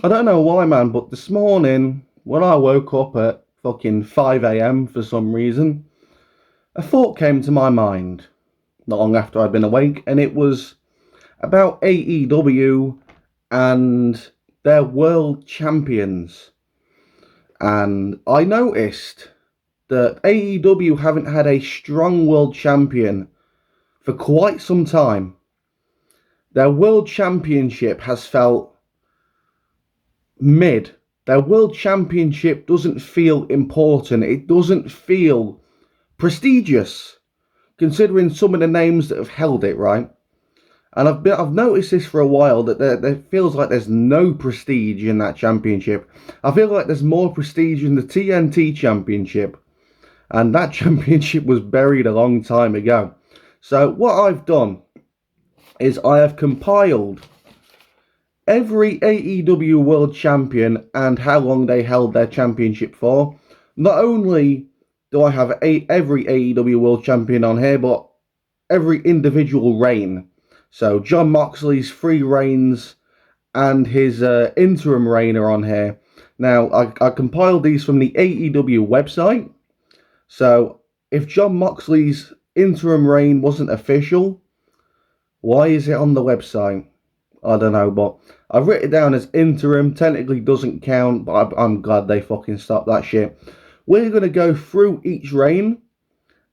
I don't know why, man, but this morning, when I woke up at fucking 5 a.m. for some reason, a thought came to my mind not long after I'd been awake, and it was about AEW and their world champions. And I noticed that AEW haven't had a strong world champion for quite some time. Their world championship has felt mid. Their world championship doesn't feel important. It doesn't feel prestigious, considering some of the names that have held it, right? And I've noticed this for a while, that there feels like there's no prestige in that championship. I feel like there's more prestige in the TNT championship, and that championship was buried a long time ago. So what I've done is I have compiled every AEW World Champion and how long they held their championship for. Not only do I have every AEW World Champion on here, but every individual reign. So Jon Moxley's 3 reigns and his interim reign are on here. Now, I compiled these from the AEW website. So if Jon Moxley's interim reign wasn't official, why is it on the website? I don't know, but I've written it down as interim. Technically doesn't count, but I'm glad they fucking stopped that shit. We're going to go through each reign,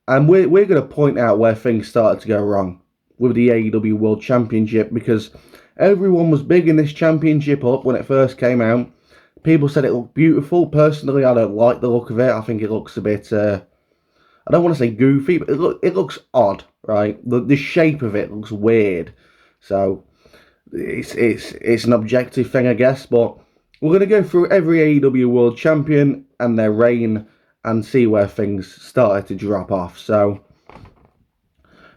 and we're going to point out where things started to go wrong with the AEW World Championship, because everyone was bigging this championship up when it first came out. People said it looked beautiful. Personally, I don't like the look of it. I think it looks a bit, I don't want to say goofy, but it looks odd, right? The shape of it looks weird. So it's an objective thing, I guess, but we're going to go through every AEW World Champion and their reign and see where things started to drop off. So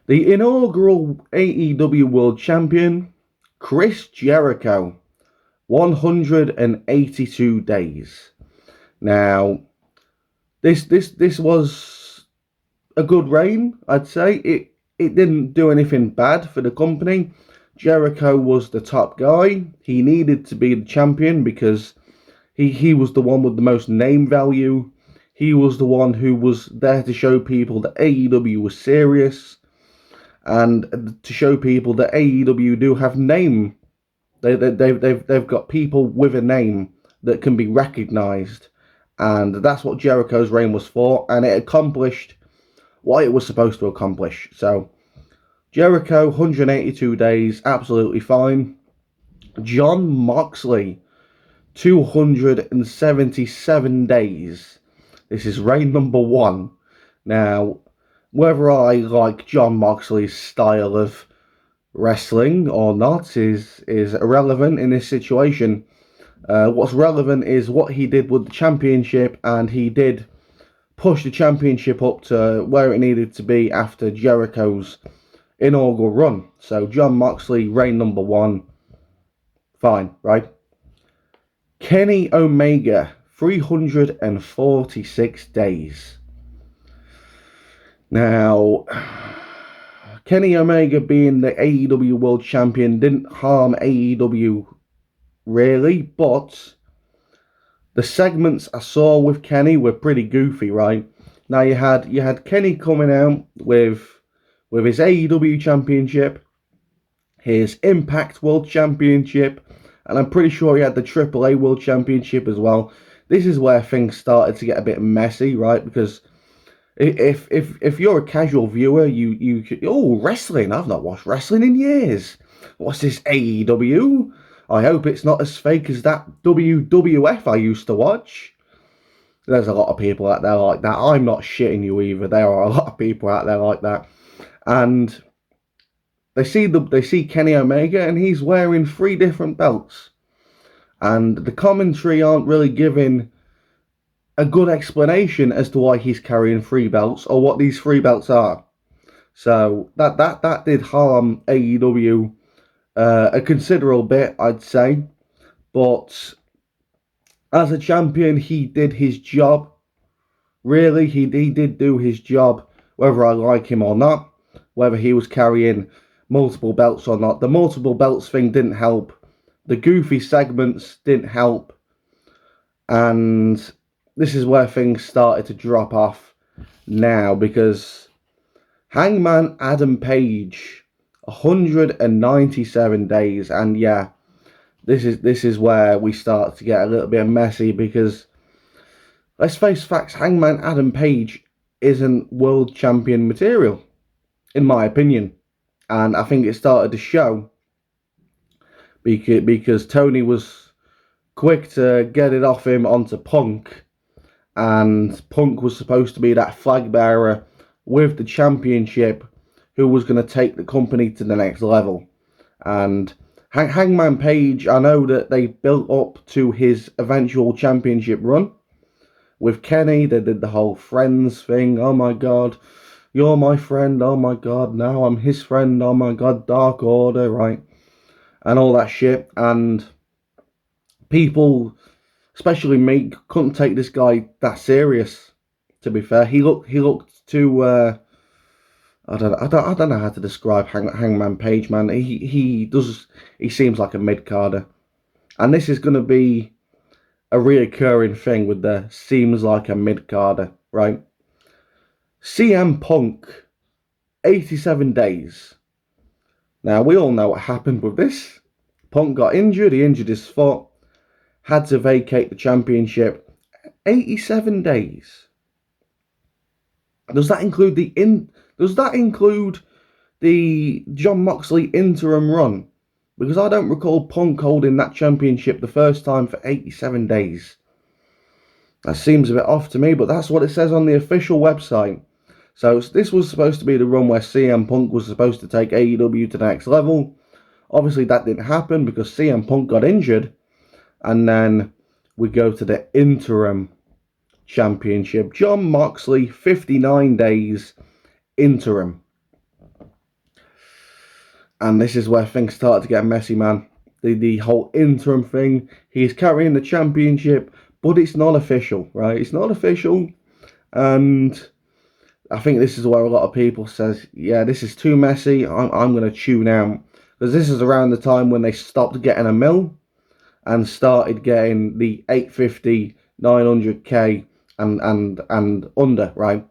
the inaugural AEW World Champion, Chris Jericho, 182 days. Now, this was a good reign, I'd say. It didn't do anything bad for the company. Jericho was the top guy. He needed to be the champion because he was the one with the most name value. He was the one who was there to show people that AEW was serious, and to show people that AEW do have name. They've got people with a name that can be recognised, and that's what Jericho's reign was for, and it accomplished what it was supposed to accomplish. So Jericho, 182 days, absolutely fine. Jon Moxley, 277 days. This is reign number 1. Now, whether I like Jon Moxley's style of wrestling or not is irrelevant in this situation. What's relevant is what he did with the championship, and he did push the championship up to where it needed to be after Jericho's inaugural run. So Jon Moxley, reign number 1, fine, right? Kenny Omega, 346 days. Now, Kenny Omega being the AEW World Champion didn't harm AEW really, but the segments I saw with Kenny were pretty goofy, right? Now you had Kenny coming out with his AEW Championship, his Impact World Championship, and I'm pretty sure he had the AAA World Championship as well. This is where things started to get a bit messy, right? Because if you're a casual viewer, you oh, wrestling, I've not watched wrestling in years. What's this AEW? I hope it's not as fake as that WWF I used to watch. There's a lot of people out there like that. I'm not shitting you either. There are a lot of people out there like that. And they see Kenny Omega, and he's wearing 3 different belts. And the commentary aren't really giving a good explanation as to why he's carrying 3 belts or what these 3 belts are. So that did harm AEW a considerable bit, I'd say. But as a champion, he did his job. Really, he did do his job, whether I like him or not, whether he was carrying multiple belts or not. The multiple belts thing didn't help The goofy segments didn't help. And this is where things started to drop off now, because Hangman Adam Page, 197 days, and yeah, this is where we start to get a little bit messy, because let's face facts, Hangman Adam Page isn't world champion material, in my opinion, and I think it started to show because Tony was quick to get it off him onto Punk, and Punk was supposed to be that flag bearer with the championship who was going to take the company to the next level. And Hangman Page, I know that they built up to his eventual championship run with Kenny. They did the whole friends thing. Oh my God, you're my friend. Oh my God, now I'm his friend. Oh my God, Dark Order, right? And all that shit. And people, especially me, couldn't take this guy that serious. To be fair, he looked too. I don't know how to describe Hangman Page, man. He seems like a mid carder, and this is going to be a reoccurring thing with the seems like a mid carder, right? CM Punk, 87 days. Now we all know what happened with this. Punk got injured. He injured his foot. Had to vacate the championship. 87 days. Does that include the Jon Moxley interim run? Because I don't recall Punk holding that championship the first time for 87 days. That seems a bit off to me, but that's what it says on the official website. So this was supposed to be the run where CM Punk was supposed to take AEW to the next level. Obviously that didn't happen because CM Punk got injured. And then we go to the interim championship. Jon Moxley, 59 days interim. And this is where things start to get messy, man. The whole interim thing. He's carrying the championship, but it's not official, right? It's not official. And I think this is where a lot of people says, yeah, this is too messy. I'm going to tune out. Because this is around the time when they stopped getting a mill and started getting the 850, 900k and under, right?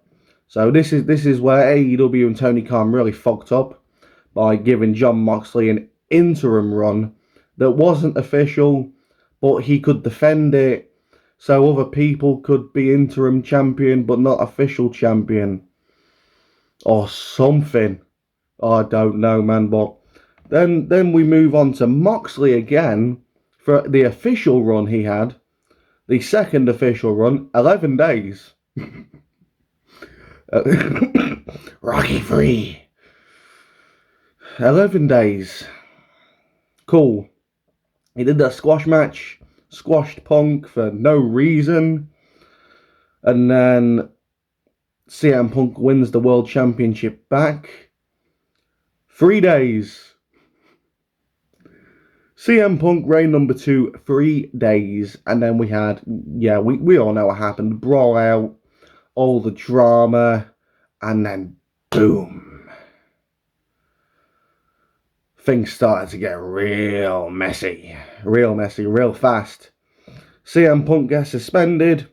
So this is where AEW and Tony Khan really fucked up by giving Jon Moxley an interim run that wasn't official, but he could defend it so other people could be interim champion but not official champion or something. I don't know, man. But then we move on to Moxley again for the official run he had. The second official run, 11 days. Rocky free. 11 days. Cool. He did that squash match. Squashed Punk for no reason. And then CM Punk wins the World Championship back. 3 days. CM Punk reign number 2, 3 days. And then we had, yeah, we all know what happened. Brawl out, all the drama, and then boom. Things started to get real messy, real fast. CM Punk gets suspended.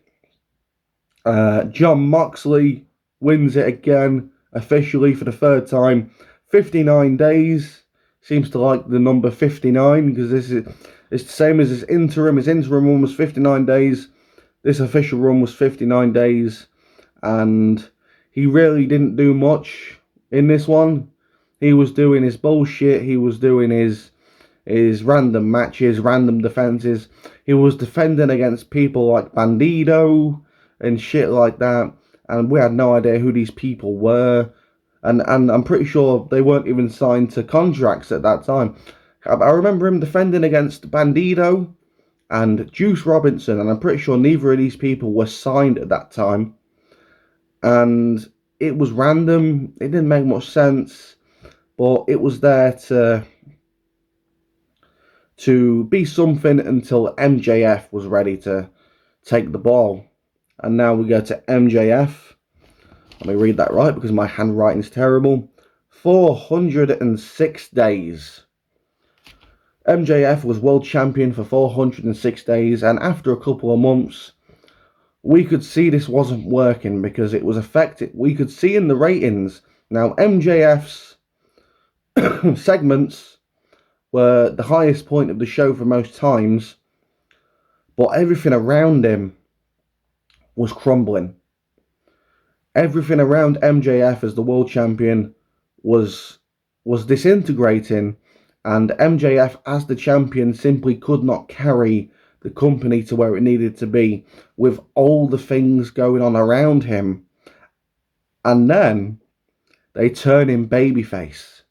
Jon Moxley wins it again, officially for the third time. 59 days. Seems to like the number 59 because it's the same as his interim. His interim run was 59 days. This official run was 59 days. And he really didn't do much in this one. He was doing his bullshit. He was doing his random matches, random defenses. He was defending against people like Bandido and shit like that. And we had no idea who these people were. And I'm pretty sure they weren't even signed to contracts at that time. I remember him defending against Bandido and Juice Robinson. And I'm pretty sure neither of these people were signed at that time. And it was random. It didn't make much sense. But it was there to be something until MJF was ready to take the ball. And now we go to MJF. Let me read that right because my handwriting is terrible. 406 days. MJF was world champion for 406 days, and after a couple of months, we could see this wasn't working because it was affected. We could see in the ratings. Now, MJF's segments were the highest point of the show for most times, but everything around him was crumbling. Everything around MJF as the world champion was disintegrating, and MJF as the champion simply could not carry the company to where it needed to be with all the things going on around him. And then they turn him babyface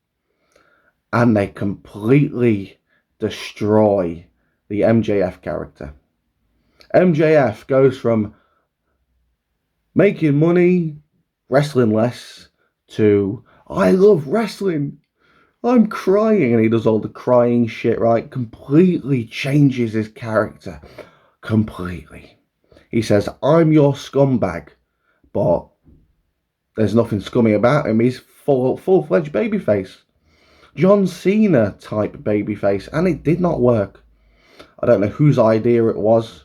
and they completely destroy the MJF character. MJF goes from making money, wrestling less, to I love wrestling, I'm crying, and he does all the crying shit, right? Completely changes his character. Completely. He says, I'm your scumbag, but there's nothing scummy about him. He's full-fledged babyface. John Cena type babyface, and it did not work. I don't know whose idea it was,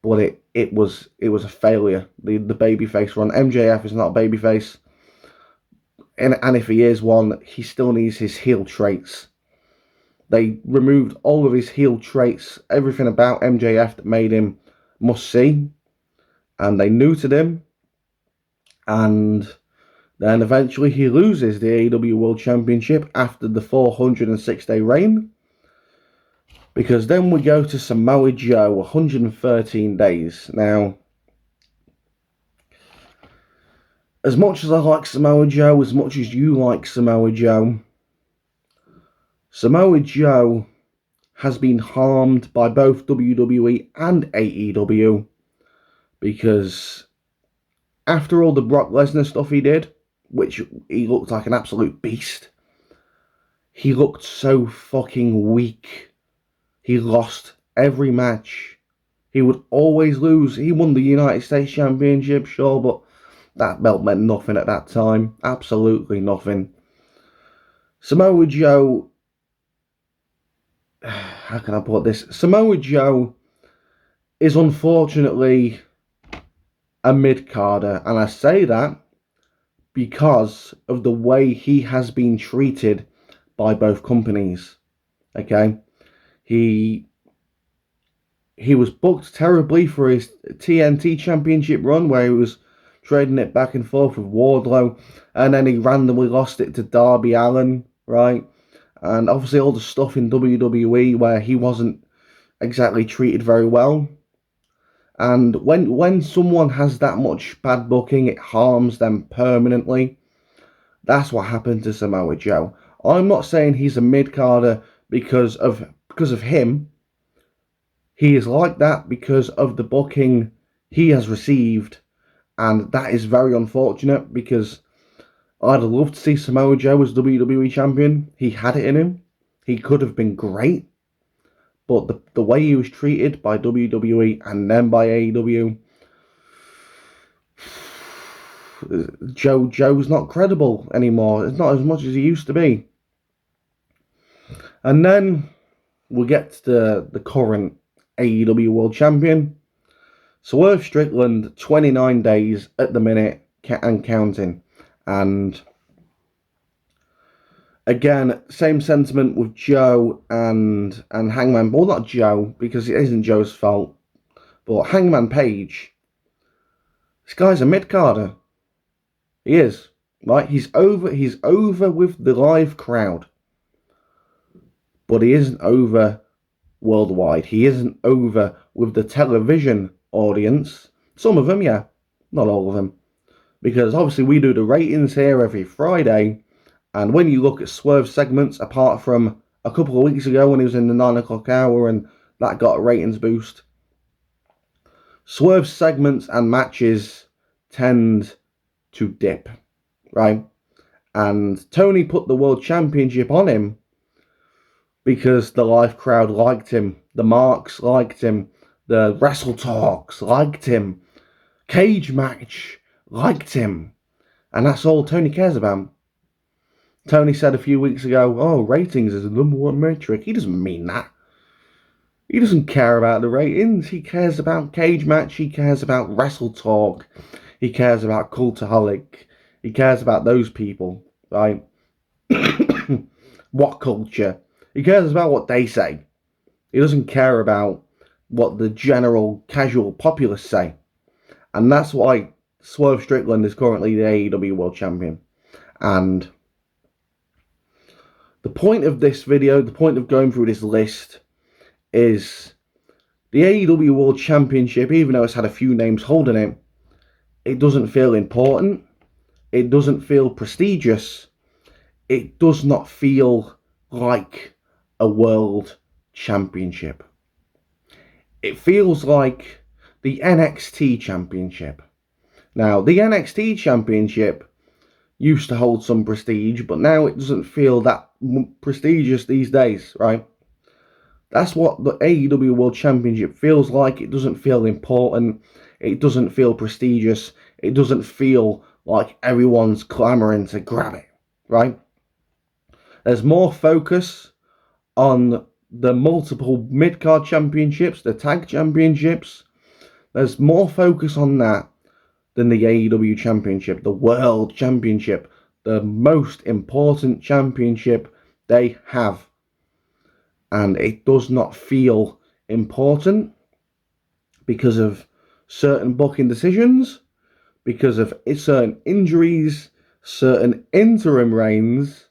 but it was a failure. The babyface run. MJF is not a babyface. And if he is one, he still needs his heel traits. They removed all of his heel traits, everything about MJF that made him must see, and they neutered him. And then eventually he loses the AEW World Championship after the 406-day reign, because then we go to Samoa Joe, 113 days. Now, as much as I like Samoa Joe, as much as you like Samoa Joe has been harmed by both WWE and AEW, because after all the Brock Lesnar stuff he did, which he looked like an absolute beast, he looked so fucking weak. He lost every match. He would always lose. He won the United States Championship, sure, but that belt meant nothing at that time. Absolutely nothing. Samoa Joe, how can I put this? Samoa Joe is unfortunately a mid-carder, and I say that because of the way he has been treated by both companies. Okay? He was booked terribly for his TNT Championship run, where he was trading it back and forth with Wardlow, and then he randomly lost it to Darby Allin, right? And obviously all the stuff in WWE where he wasn't exactly treated very well. And when someone has that much bad booking, it harms them permanently. That's what happened to Samoa Joe. I'm not saying he's a mid-carder because of him. He is like that because of the booking he has received. And that is very unfortunate, because I'd love to see Samoa Joe as WWE Champion. He had it in him. He could have been great. But the way he was treated by WWE and then by AEW, Joe's not credible anymore. It's not as much as he used to be. And then we get to the current AEW World Champion. Swerve Strickland, 29 days at the minute and counting. And again, same sentiment with Joe and Hangman. Well, not Joe, because it isn't Joe's fault. But Hangman Page, this guy's a mid-carder. He is. Right? He's over with the live crowd. But he isn't over worldwide. He isn't over with the television audience. Some of them, yeah. Not all of them. Because obviously we do the ratings here every Friday. And when you look at Swerve segments, apart from a couple of weeks ago when he was in the 9 o'clock hour and that got a ratings boost, Swerve segments and matches tend to dip, right? And Tony put the World Championship on him because the live crowd liked him, the marks liked him, the Wrestle Talks liked him, Cage Match liked him, and that's all Tony cares about. Tony said a few weeks ago, oh, ratings is the #1 metric. He doesn't mean that. He doesn't care about the ratings. He cares about Cage Match. He cares about Wrestle Talk. He cares about Cultaholic. He cares about those people, right? What culture? He cares about what they say. He doesn't care about what the general casual populace say. And that's why Swerve Strickland is currently the AEW World Champion. And the point of this video, the point of going through this list, is the AEW World Championship, even though it's had a few names holding it, it doesn't feel important. It doesn't feel prestigious. It does not feel like a world championship. It feels like the NXT championship. Now, the NXT championship used to hold some prestige, but now it doesn't feel that prestigious these days, right? That's what the AEW World Championship feels like. It doesn't feel important. It doesn't feel prestigious. It doesn't feel like everyone's clamoring to grab it, right? There's more focus on the multiple mid-card championships, the tag championships. There's more focus on that than the AEW Championship, the World Championship, the most important championship they have. And it does not feel important because of certain booking decisions, because of certain injuries, certain interim reigns,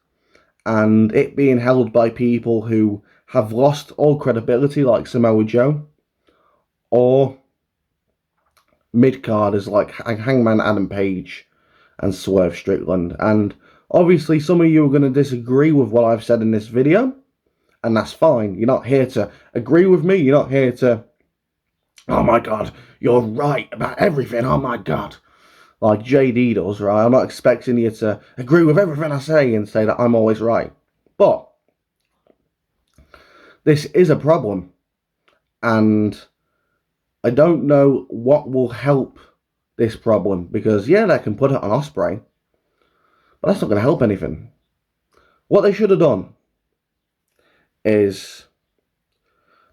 and it being held by people who have lost all credibility, like Samoa Joe, or mid-carders like Hangman Adam Page and Swerve Strickland. And obviously some of you are going to disagree with what I've said in this video, and that's fine. You're not here to agree with me. You're not here to, oh my God, you're right about everything. Oh my God. Like JD does, right? I'm not expecting you to agree with everything I say and say that I'm always right. But this is a problem. And I don't know what will help this problem. Because, yeah, they can put it on Ospreay, but that's not going to help anything. What they should have done is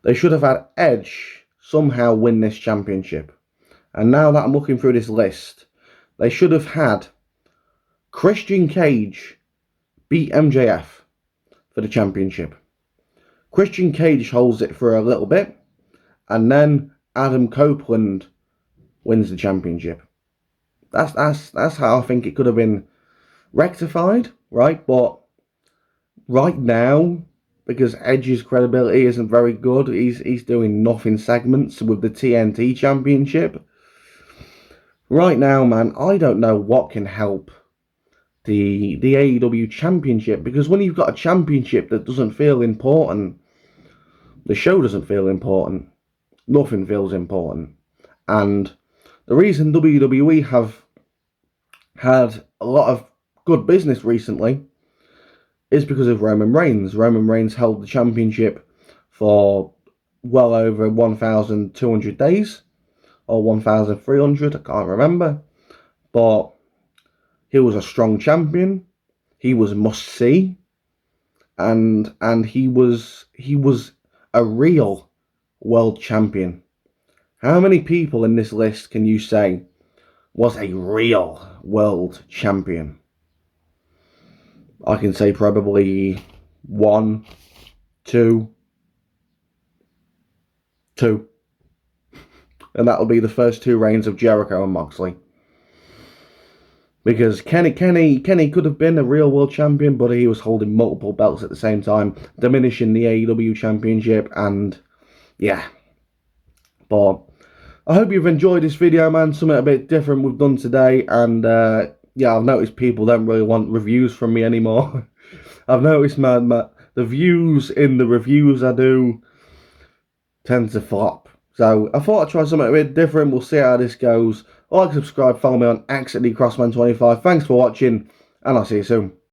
they should have had Edge somehow win this championship. And now that I'm looking through this list, they should have had Christian Cage beat MJF for the championship. Christian Cage holds it for a little bit, and then Adam Copeland wins the championship. That's how I think it could have been rectified, right? But right now, because Edge's credibility isn't very good, he's doing nothing segments with the TNT championship. Right now, man, I don't know what can help the AEW championship, because when you've got a championship that doesn't feel important, the show doesn't feel important. Nothing feels important. And the reason WWE have had a lot of good business recently is because of Roman Reigns. Roman Reigns held the championship for well over 1,200 days. Or 1,300, I can't remember. But he was a strong champion. He was must-see. And he was a real world champion. How many people in this list can you say was a real world champion? I can say probably 1, 2. And that'll be the first 2 reigns of Jericho and Moxley. Because Kenny could have been a real world champion, but he was holding multiple belts at the same time, diminishing the AEW championship, and yeah. But I hope you've enjoyed this video, man. Something a bit different we've done today, and yeah, I've noticed people don't really want reviews from me anymore. I've noticed, man, the views in the reviews I do tend to flop. So I thought I'd try something a bit different. We'll see how this goes. Like, subscribe, follow me on @CrossMan25. Thanks for watching, and I'll see you soon.